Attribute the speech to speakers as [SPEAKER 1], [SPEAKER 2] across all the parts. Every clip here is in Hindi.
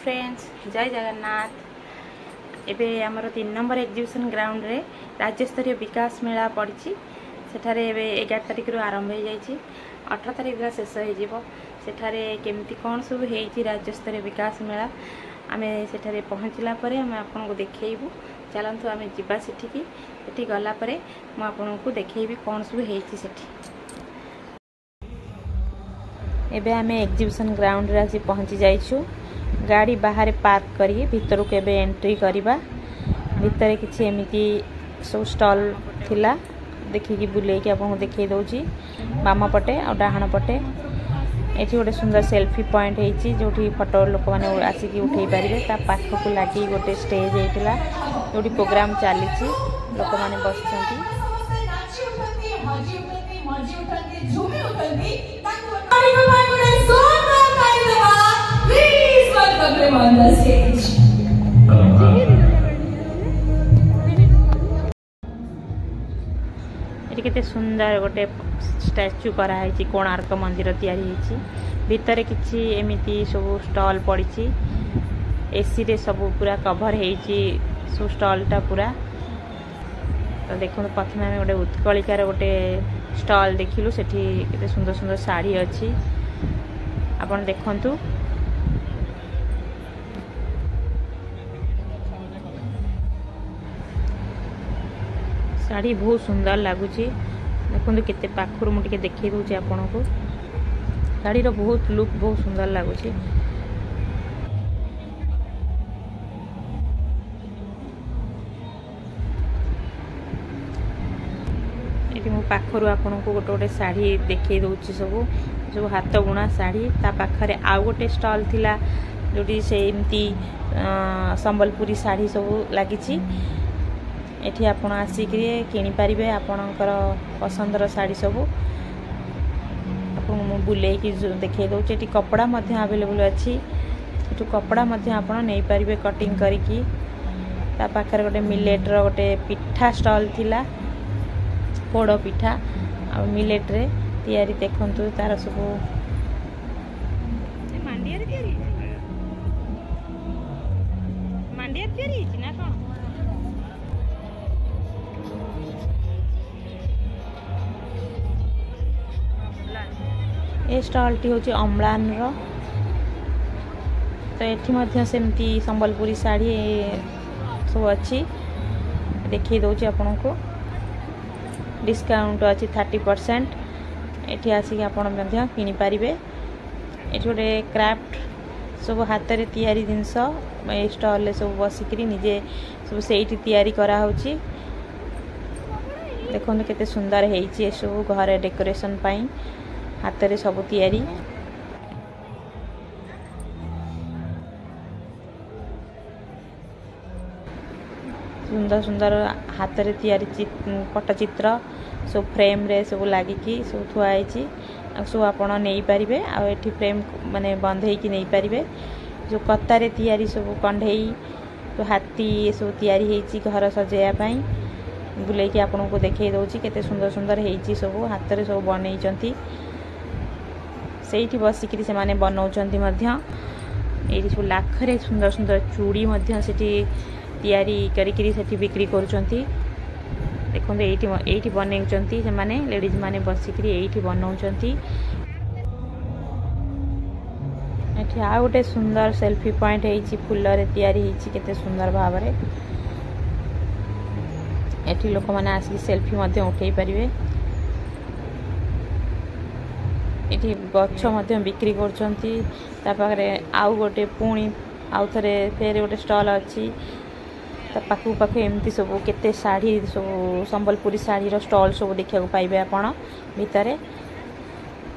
[SPEAKER 1] फ्रेंड्स जय जगन्नाथ। एबे आमर 3 नंबर एग्जिबिशन ग्राउंड रे राज्य स्तरीय विकास मेला पड़ी। सेठारे एबे 11 तारिख रु आरंभ हो जाइए, 18 तारिख दिन शेष हो। सेठारे केमती कौन सब है राज्य स्तरीय विकास मेला आमे सेठारे पहुँचला परे आमे आपन को देखैबू। चलतु आमे जिबा सेठी सेठी गला परे म आपन को देखैबी कौन सब है सेठी। एबे आमे एग्जिबिशन ग्राउंड रे आसी पहुँची जाइछु। गाड़ी बाहर पार्क करी भीतर को एबे एंट्री करिबा। भीतर किछि एमिति सब स्टॉल थिला, देखि बुले कि आपन को देखै दउची। बाम पटे और डाहाण पटे एठी गोटे सुंदर सेल्फी पॉइंट हेची, जोठी फोटो लोक माने आसी कि उठै पारिबे। ता पाख को लागी गोटे स्टेज हेतिला, जोठी प्रोग्राम चालीची, लोक माने बसचंती।
[SPEAKER 2] On the stage.
[SPEAKER 1] ये केते सुंदर गोटे स्टैच्यू करा है कोणार्क मंदिर तैयारी है। भीतर किछि एमिति सब स्टॉल पड़ी, एसी रे सब पूरा कवर है सब स्टॉल टा पूरा। तो देखो प्रथम आम गोटे उत्कलिकार गोटे स्टॉल देखिलु, सेठी केते सुंदर सुंदर साड़ी अच्छी आपन देखंतु। साड़ी बहुत सुंदर लगुच, देखो केते पाखर मुझे देखी दूचे आपन को। साड़ी बहुत लुक बहुत सुंदर लगुच। ये मो पाखर आपन को गोटे गोटे साड़ी देखी दूची, सब सब हाथ बुणा साड़ी। ता पाखरे आउ गोटे स्टॉल थिला, जोटी सेमती संबलपुरी साड़ी सब लगी। एठी आपण आसिक किनि पारिबे आपणकर पसंदर साड़ी सब। आपन बुले कि देखै दउचे। एठी कपड़ा मध्ये अवेलेबल अछि, एठु कपड़ा मध्ये आपण नै पारिबे कटिंग करिकी। ता पाखर गोटे मिलेट रो गोटे पिठा स्टॉल थिला, पोड़ो पिठा आ मिलेट रे तयारी देखंतु तार सब। मांडिया रे तयारी ना कोन ए स्टॉल टी होची अम्लान रो। तो एठी मध्य सेमती संबलपुरी साड़ी सब अच्छी देखी दउची आपन को। डिस्काउंट अच्छी 30%। एठी आसी आपन मध्य किनि पारिबे। एठी गोटे क्राफ्ट सब हाथ रे तयारी जिंस ए स्टॉल ले सब बसिकरी निजे सब सेठी तयारी करा होची। देखो केते सुंदर हेची, सब घर डेकोरेशन पाई हाथ रे सब तैयारी। सुंदर सुंदर हाथ रे तैयारी पट्टचित्र सब फ्रेम रे सब लागी कि सब थुआई सब आपण नहीं पारिबे। आ एठी फ्रेम माने बंधे कि नहीं पारिबे। जो कत्ता रे तैयारी सब कंढेई तो हाथी सब तैयारी हेची घर सजेया पाई। बुले कि आपण को देखै दउची केते सुंदर सुंदर हेची, सब हाथ रे सब बनै चंती। सेठी बसिकरी से माने बनाउचंती मध्य। एठी सब लाखरे सुंदर सुंदर चूड़ी मध्य सेठी तैयारी करिकरी सेठी बिक्री करूचंती। देखो एठी बनैचंती से माने लेडीज माने बसिकरी एठी बनाउचंती। एठी आ गोटे सुंदर सेल्फी पॉइंट हेची, फुल रे तैयारी हेची केते सुंदर भाव रे। एठी लोक माने आसी सेल्फी मध्य उठै परिबे। एठी गच्छ मध्य बिक्री करचंती। ता पाखरे आउ गोटे पुणी आउ थरे फेर गोटे स्टॉल अछि। ता पाखु पाखु एमती सब केते साड़ी सब संबलपुरी साड़ी रो स्टॉल सब देखा को पाइबे आपण भीतरे।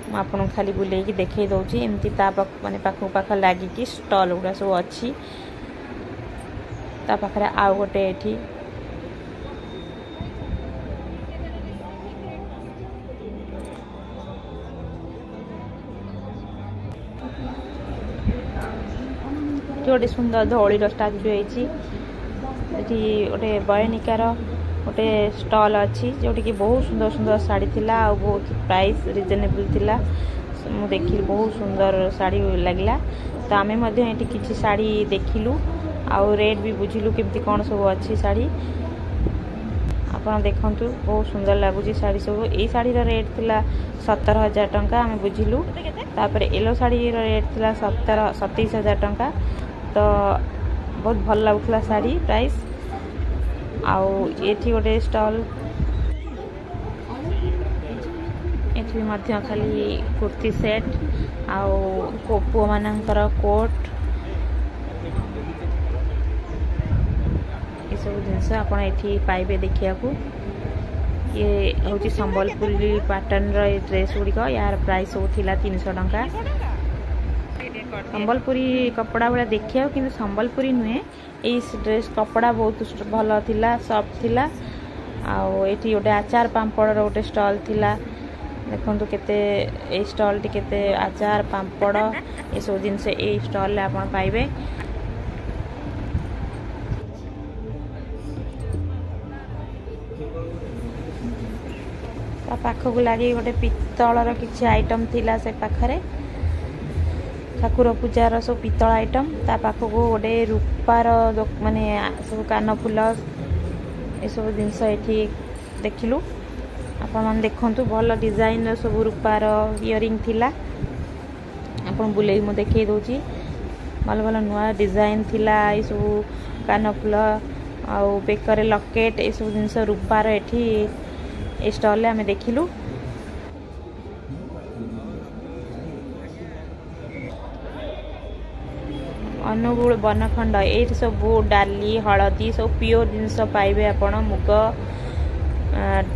[SPEAKER 1] म आपण खाली बुले कि देखै दउची। एमती ता माने पाखु पाखा लागी कि स्टॉल उडा सब अछि। ता पाखरे आउ गोटे एठी गोटे सुंदर धौली स्टाच्यू है। गोटे बयनिकार गोटे स्टॉल अच्छी, जोटी कि बहुत सुंदर सुंदर साड़ी थिला। आ बहुत प्राइस रिजनेबल थिला। मु देखी बहुत सुंदर साड़ी लगला तो आमे मध्य एठी किछि साड़ी देखिलु आउ रेट भी बुझिलु केमती कोन सब अच्छी साड़ी आपण देखंतु बहुत सुंदर लागुची साड़ी सब ए साड़ी रो रेट थिला 17,000 टंका आमे बुझिलु तापर येलो साड़ी रो रेट थिला 27,000 टंका तो बहुत भल लागुतला साड़ी प्राइस आउ एठी गोटे स्टॉल एठी मध्य खाली कुर्ती सेट आउ पुओ मानकर कोट ये सब जिनस आपण एठी पाइबे देखिया को ये होची संबलपुरी पैटर्न रो ड्रेस गुड़िक यार प्राइस हो थिला 300 टंका संबलपुरी कपड़ा वाला देखिया कि संबलपुरी नुहे इस ड्रेस कपड़ा बहुत भल थिला सॉफ्ट थिला आउ एठी गोटे आचार पांपड़ रो गोटे स्टॉल थिला देखंतु केते ए स्टॉल टी केते आचार पांपड़ ए सब जिनसे ए स्टॉल ले आपण पाइबे ता पाखकु लागि गोटे पित्तळर किछि आइटम थिला से पाखरे ठाकुर पूजार सब पित्तळ आइटम ता पाखकु गोटे रूपार माने सब कान फूल ए सब जिनस एठी देखिलु आपण मन देखंतु भल डिजाइन सब रूपार इयरिंग थिला आपण बुलेई मु देखै दोची भल भल नुआ डिजाइन थिला ए सब कान फूल आउ बेकर लकेट ए सब जिनस रूपार एठी ए स्टॉल ले हमें देखिलु अनुगुल बनखंड ए सब डाली हलदी सब प्योर जिनस पाइबे आपण मुग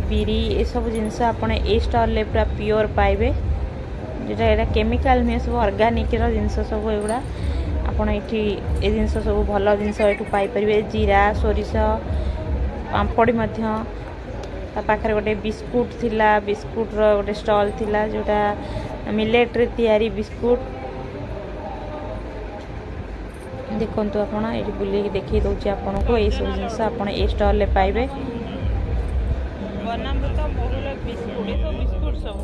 [SPEAKER 1] बिरी ए सब जिनस आपण ए स्टॉल ले पूरा प्योर पाइबे जेटा एटा केमिकल में सब ऑर्गेनिक रो जिनस सब एगुडा आपण एठी ए जिनस सब भल जिनस एठू पाई परिबे जीरा सोरिष पांपड़ी मध्य ता पाखरे गोटे बिस्कुट थिला बिस्कुट रो गोटे स्टॉल थिला जोटा मिलेट रे तयारी बिस्कुट देखंतु आपण एठी बुली देखि दोची आपण को ए सब जिनस आपण ए स्टॉल ले पाइबे बनाम तो बहुल बिस्कुट ए सब बिस्कुट सब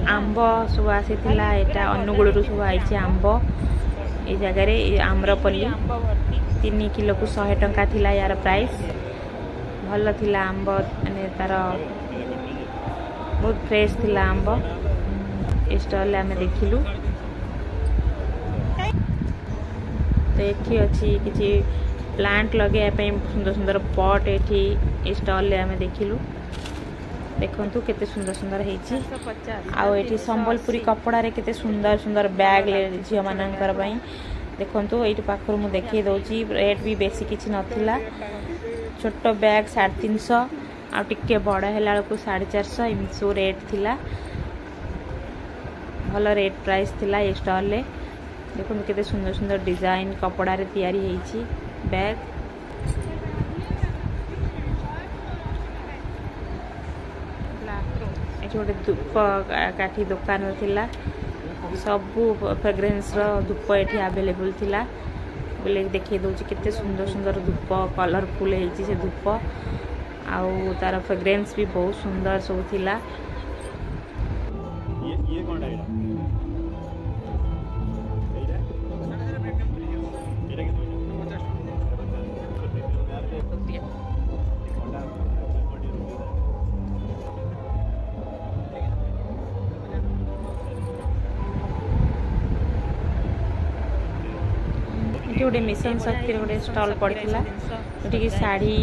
[SPEAKER 1] आंब सब आसी एटा अनुगुल सब आई आंब ये जगह आम्रपल्ली 3 किलो को 100 टंका थिला यार प्राइस भल थिला आंब माने तार बहुत फ्रेश थिला आंब ए स्टॉल आमे देखिलु तो एठी अछि किछि प्लांट लगे पे सुंदर सुंदर पॉट एठी ए स्टॉल ले आमे देखिलु देखंतु केते सुंदर सुंदर हेची आउ एठी संबलपुरी कपड़ा रे केते सुंदर सुंदर बैग ले झियो मानकर पई देखंतु एठी पाखर मु देखि दोची रेट भी बेसी किछि नथिला छोटो बैग 350 आ टिके बड़ा हेला को 450 इमसो रेट थिला भल रेट प्राइस थिला ए स्टॉल ले देखंतु केते सुंदर सुंदर डिजाइन कपड़ा रे तयारी हेची बैग गोटे धूप काठी दुकान थिला सबू फ्रेग्रेन्स रो धूप एठी अवेलेबल थिला बोले देखि दोची केते सुंदर सुंदर धूप कलरफुल हेची से धूप आउ तार फ्रेग्रेन्स भी बहुत सुंदर सब थिला ये कोन डाइला गोटे मिशन शक्ति गोटे स्टॉल पड़ता जोटि शाढ़ी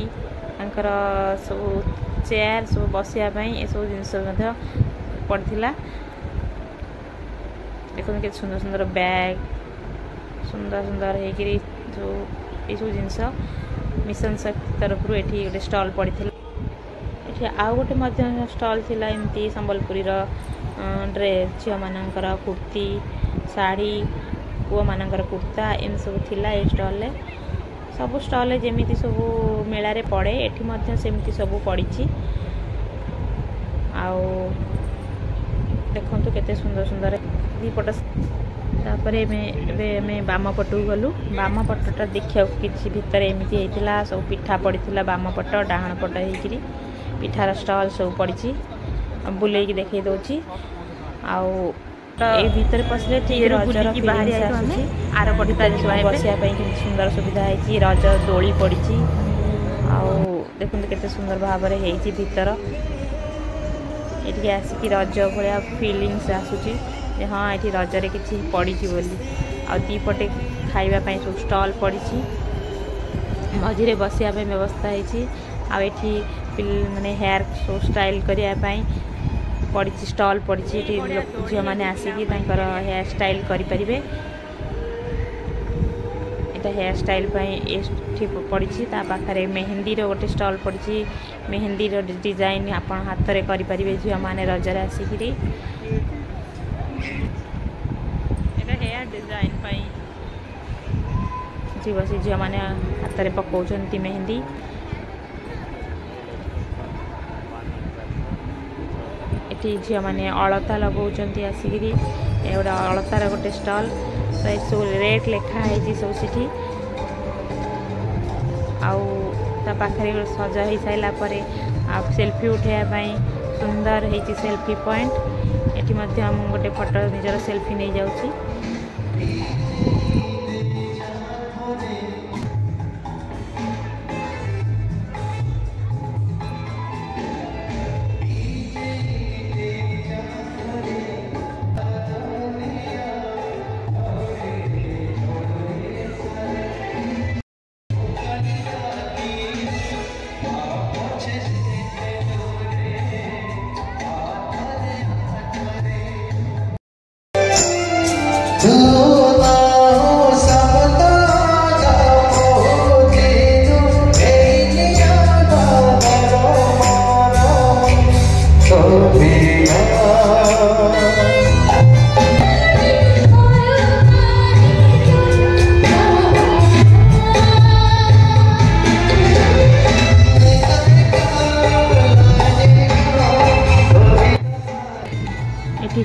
[SPEAKER 1] सब चेयर सब बसिया ये सब जिनस पड़ता देखते के सुंदर सुंदर बैग सुंदर सुंदर होकर जो ये सब जिनस मिशन शक्ति तरफ ये गोटे स्टल पड़ी ये आउ गोटे स्टल थिला एमती संबलपुरी ड्रेस झील मानकर कुर्ती साड़ी पुओ मानकर कुर्ता एम सब थिला ए स्टल सब स्टल जमी सब मेला रे पड़े एठी सेमती सब पड़ी देखु केते सुंदर सुंदर दीपट तापर बाम पटू गलु बाम पटटा देखा किसी भितर एमती होता सब पिठा पड़ी बाम पट डाहाण पट होकर पिठार स्टल सब पड़ी बुले देखे दौची भीतर पशे ठीक रजर बाहर आर पटा बसापी सुंदर सुविधा है रज दोली पड़ी देखते केते सुंदर भाव में होती भीतर ये आसिक रज भाया फिलिंग्स आसूची हाँ ये रजरे कि पड़ी बोली दीपटे खावाई सब स्टल पड़ी मझे बसापी व्यवस्था होती माने हेयर शो स्टाइल करने पड़ी स्टल पड़ी झील मैंने आसिक हेयर स्टाइल करें यहाँ हेयर स्टाइल पड़ी पाखे मेहंदी गोटे स्टल पड़ी मेहंदी डिजाइन आप हाथ में करें झील मैंने रजर आसिक हेयर डिजाइन जी बस झील मैंने हाथ में पकाउछंती मेहंदी ये झील मैंने अलता लगाउछंती आसिक गोटे अलतार गोटे स्टल सब रेट लिखाई सब सीठी पाखे सजा हो सारा सेल्फी उठाई सुंदर होती सेल्फी पॉइंट ये गोटे फोटो निजर सेल्फी नहीं जाऊँगी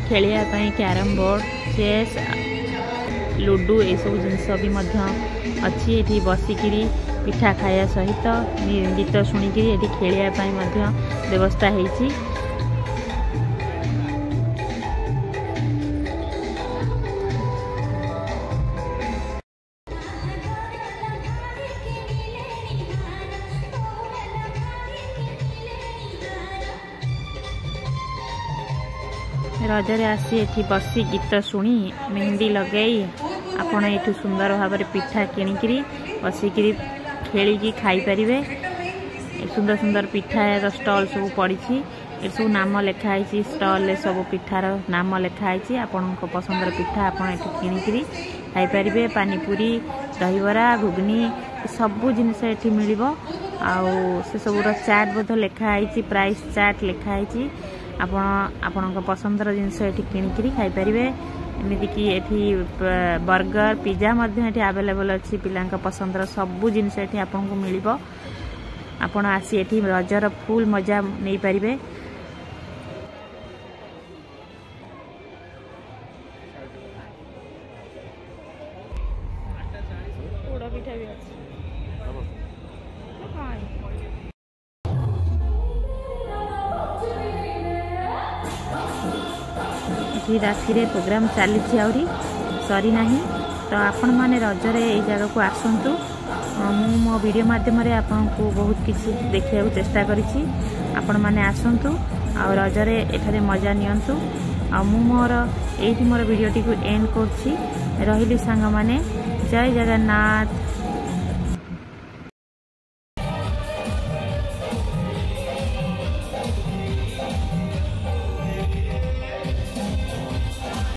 [SPEAKER 1] खेलिया कैरम बोर्ड चेस लुडू ये सब जिनस भी अच्छी ये बसिकी पिठा खाया सहित गीत शुणिक ये खेलिया व्यवस्था होती रजरे आसी ये बसी गीत शुणी मेहंदी लगे आपण ये सुंदर भाव में पिठा किणिकी बसिक खेलिकी खाईपारे सुंदर सुंदर पिठार स्टल सब पड़ी ये सब नाम लिखाई स्टल सब पिठार नाम लिखाई आपण पसंदर पिठा आपण ये किणिकी खाईपारे पानीपुरी दहीबरा घुगनी सबू जिनस ये मिल से सबूर चाट बोध लिखाई प्राइस चाट लिखाई आपण पसंदर जिनस ये किणिकी खाईपारे एमतीक ये बर्गर पिज्जा आवेलेबल अच्छी पिला पसंदर सबू जिनस ये आपको मिल आपण आसी ये रजर फुल मजा नहीं पारे। राति रे प्रोग्राम चली सरी ना तो आपण मैंने रजरे ये जगह को आसतु मो वीडियो माध्यम आपन को बहुत किसी देखा चेष्टा करी आपण मैंने आसतु आ रजरे एठारे मजा नियंतु आ मोर वीडियोटी को एंड कर रही सांग माने जय जगन्नाथ।